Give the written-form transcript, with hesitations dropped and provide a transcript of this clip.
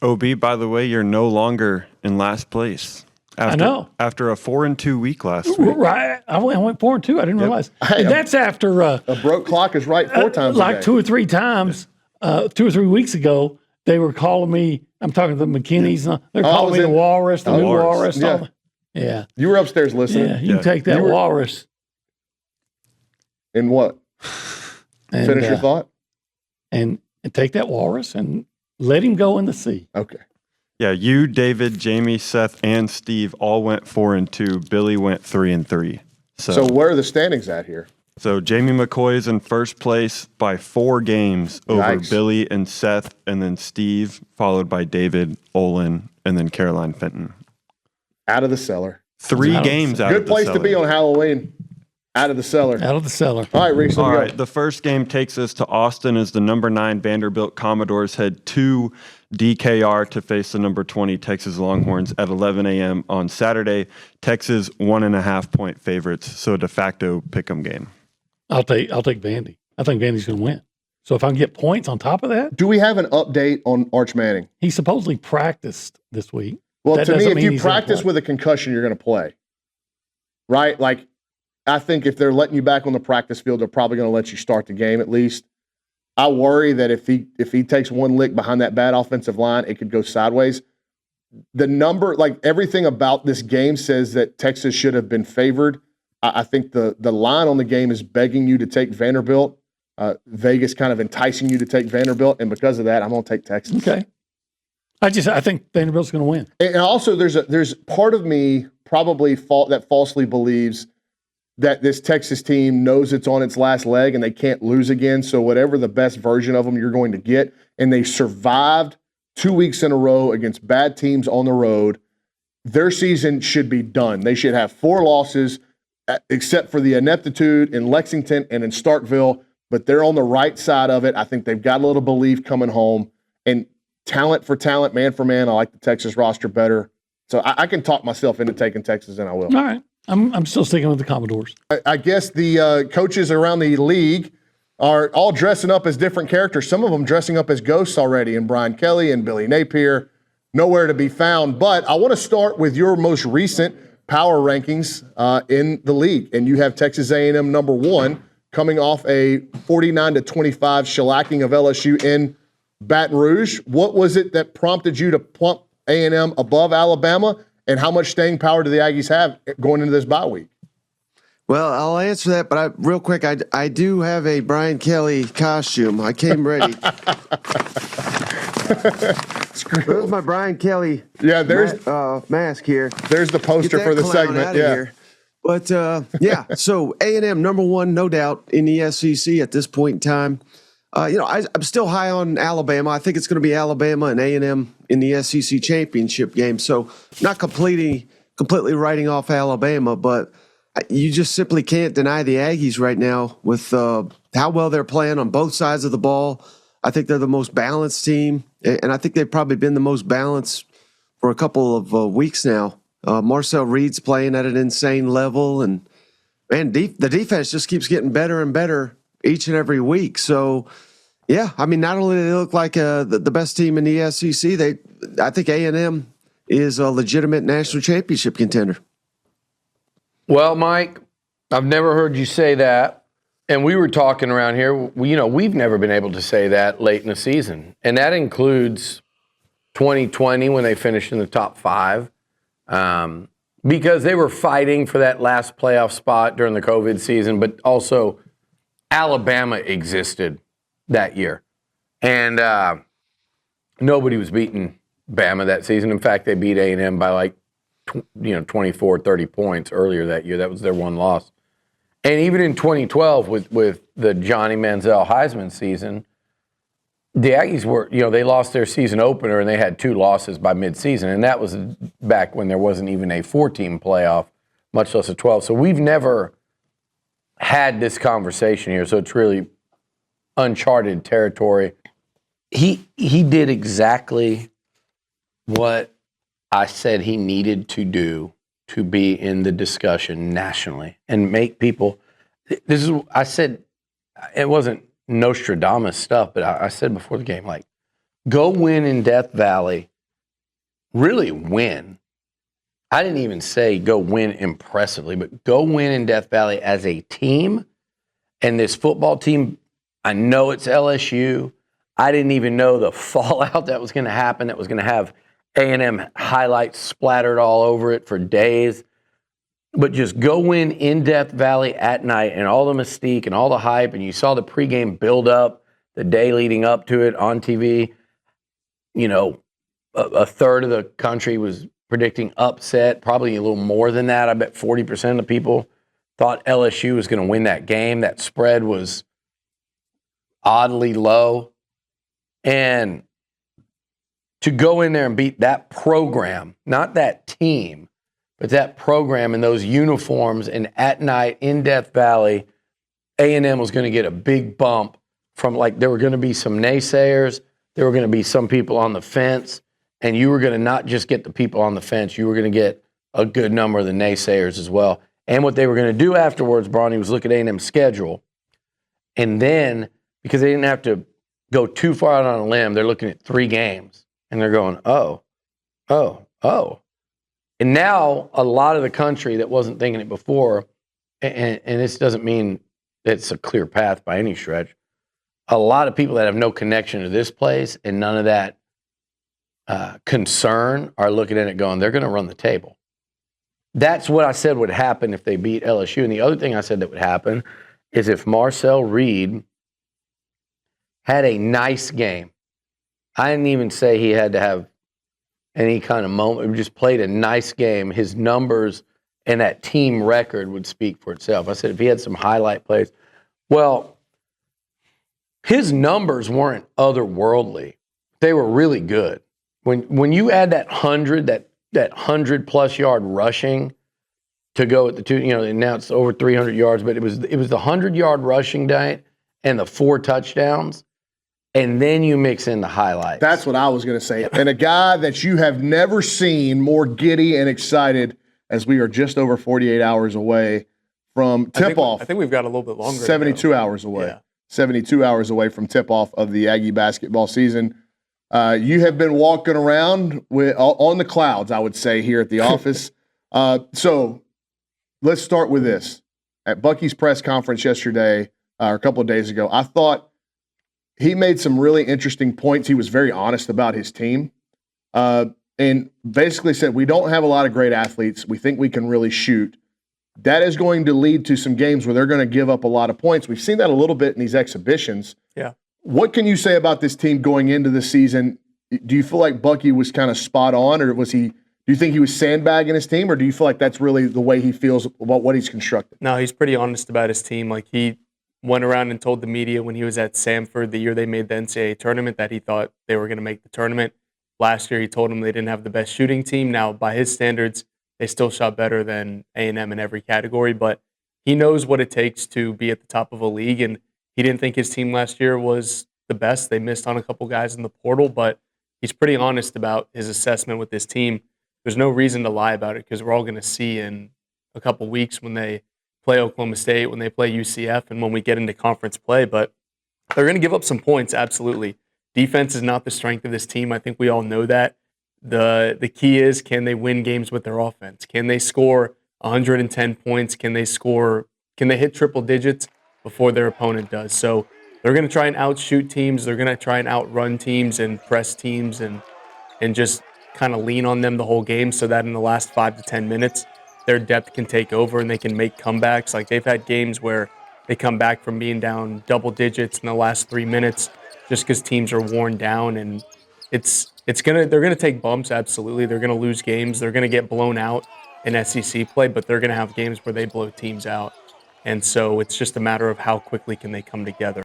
OB, by the way, you're no longer in last place. I know. After a 4-2 week last week. Right. I went 4-2. I didn't realize. Hey, and that's after a broke clock is right 4 times like a day. 2 or 3 times, 2 or 3 weeks ago, they were calling me. I'm talking to the McKinneys. They're calling me the Walrus, the new Walrus. Yeah. You were upstairs listening. Yeah, you can take that Walrus. And what? And, finish your thought? And take that Walrus and let him go in the sea. Okay. Yeah, you, David, Jamie, Seth, and Steve all went 4-2. Billy went 3-3. So where are the standings at here? So Jamie McCoy is in first place by 4 games over Billy and Seth, and then Steve, followed by David, Olin, and then Caroline Fenton. Out of the cellar. 3 games out of the cellar. Good place to be on Halloween. Out of the cellar. Out of the cellar. All right, Reese. All right, the first game takes us to Austin as the number 9 Vanderbilt Commodores head to DKR to face the number 20 Texas Longhorns at 11 a.m. on Saturday. Texas 1.5-point favorites, so a de facto pick'em game. I'll take Vandy. I think Vandy's going to win. So if I can get points on top of that. Do we have an update on Arch Manning? He supposedly practiced this week. Well, to me, if you practice with a concussion, you're going to play. Right? Like, I think if they're letting you back on the practice field, they're probably going to let you start the game at least. I worry that if he takes one lick behind that bad offensive line, it could go sideways. The number, like everything about this game says that Texas should have been favored. I think the line on the game is begging you to take Vanderbilt. Vegas kind of enticing you to take Vanderbilt, and because of that, I'm going to take Texas. Okay. I think Vanderbilt's going to win. And also, there's part of me probably that falsely believes that this Texas team knows it's on its last leg and they can't lose again. So whatever the best version of them you're going to get, and they survived 2 weeks in a row against bad teams on the road, their season should be done. They should have 4 losses, except for the ineptitude in Lexington and in Starkville, but they're on the right side of it. I think they've got a little belief coming home. And talent for talent, man for man, I like the Texas roster better. So I can talk myself into taking Texas, and I will. All right. I'm still sticking with the Commodores. I guess the coaches around the league are all dressing up as different characters. Some of them dressing up as ghosts already, and Brian Kelly and Billy Napier, nowhere to be found. But I want to start with your most recent power rankings in the league. And you have Texas A&M number 1 coming off a 49-25 shellacking of LSU in Baton Rouge. What was it that prompted you to plump A&M above Alabama? And how much staying power do the Aggies have going into this bye week? Well, I'll answer that, but real quick, I do have a Brian Kelly costume. I came ready. There's my Brian Kelly mask here. There's the poster for the segment. Yeah. Here. But, so A&M, number 1, no doubt, in the SEC at this point in time. I'm still high on Alabama. I think it's going to be Alabama and A&M in the SEC championship game. So not completely writing off Alabama, but you just simply can't deny the Aggies right now with how well they're playing on both sides of the ball. I think they're the most balanced team, and I think they've probably been the most balanced for a couple of weeks now. Marcel Reed's playing at an insane level, and man, the defense just keeps getting better and better each and every week. So, yeah, I mean, not only do they look like the best team in the SEC, I think A&M is a legitimate national championship contender. Well, Mike, I've never heard you say that. And we were talking around here, we've never been able to say that late in the season. And that includes 2020 when they finished in the top 5. Because they were fighting for that last playoff spot during the COVID season, but also Alabama existed that year. And nobody was beating Bama that season. In fact, they beat A&M by like 24, 30 points earlier that year. That was their one loss. And even in 2012 with the Johnny Manziel Heisman season, the Aggies were, they lost their season opener and they had 2 losses by midseason. And that was back when there wasn't even a 4-team playoff, much less a 12. So we've never had this conversation here. So it's really uncharted territory. He did exactly what I said he needed to do to be in the discussion nationally and make people. I said, it wasn't Nostradamus stuff, but I said before the game, like, go win in Death Valley really win. I didn't even say go win impressively, but go win in Death Valley as a team. And this football team, I know it's LSU. I didn't even know the fallout that was going to happen, that was going to have A&M highlights splattered all over it for days. But just go win in Death Valley at night, and all the mystique and all the hype, and you saw the pregame build up the day leading up to it on TV. You know, a third of the country was predicting upset, probably a little more than that. I bet 40% of people thought LSU was going to win that game. That spread was oddly low. And to go in there and beat that program, not that team, but that program in those uniforms and at night in Death Valley, A&M was going to get a big bump from, like, there were going to be some naysayers, there were going to be some people on the fence, and you were going to not just get the people on the fence, you were going to get a good number of the naysayers as well. And what they were going to do afterwards, Bronny, was look at A&M's schedule. And then, because they didn't have to go too far out on a limb, they're looking at 3 games. And they're going, oh. And now a lot of the country that wasn't thinking it before, and this doesn't mean it's a clear path by any stretch, a lot of people that have no connection to this place and none of that concern are looking at it going, they're going to run the table. That's what I said would happen if they beat LSU. And the other thing I said that would happen is if Marcel Reed had a nice game. I didn't even say he had to have any kind of moment. He just played a nice game. His numbers and that team record would speak for itself. I said if he had some highlight plays. Well, his numbers weren't otherworldly. They were really good. When you add that 100+ yard rushing to go at the 2, and now it's over 300 yards, but it was the 100-yard rushing diet and the 4 touchdowns, and then you mix in the highlights. That's what I was going to say. And a guy that you have never seen more giddy and excited, as we are just over 48 hours away from tip-off. I think we've got a little bit longer. 72 hours away. Yeah. 72 hours away from tip-off of the Aggie basketball season. You have been walking around on the clouds, I would say, here at the office. So let's start with this. At Bucky's press conference yesterday, or a couple of days ago, I thought he made some really interesting points. He was very honest about his team and basically said, we don't have a lot of great athletes. We think we can really shoot. That is going to lead to some games where they're going to give up a lot of points. We've seen that a little bit in these exhibitions. Yeah. What can you say about this team going into the season? Do you feel like Bucky was kind of spot on, or do you think he was sandbagging his team, or do you feel like that's really the way he feels about what he's constructed? No, he's pretty honest about his team. Like, he went around and told the media when he was at Samford the year they made the NCAA tournament that he thought they were going to make the tournament. Last year he told them they didn't have the best shooting team. Now, by his standards, they still shot better than A&M in every category, but he knows what it takes to be at the top of a league, and he didn't think his team last year was the best. They missed on a couple guys in the portal, but he's pretty honest about his assessment with this team. There's no reason to lie about it because we're all going to see in a couple weeks when they play Oklahoma State, when they play UCF, and when we get into conference play. But they're going to give up some points, absolutely. Defense is not the strength of this team. I think we all know that. The key is, can they win games with their offense? Can they score 110 points? Can they hit triple digits before their opponent does? So they're going to try and outshoot teams. They're going to try and outrun teams and press teams and just kind of lean on them the whole game so that in the last 5 to 10 minutes, their depth can take over and they can make comebacks. Like, they've had games where they come back from being down double digits in the last 3 minutes just because teams are worn down, and they're gonna take bumps, absolutely. They're gonna lose games. They're gonna get blown out in SEC play, but they're gonna have games where they blow teams out. And so it's just a matter of how quickly can they come together.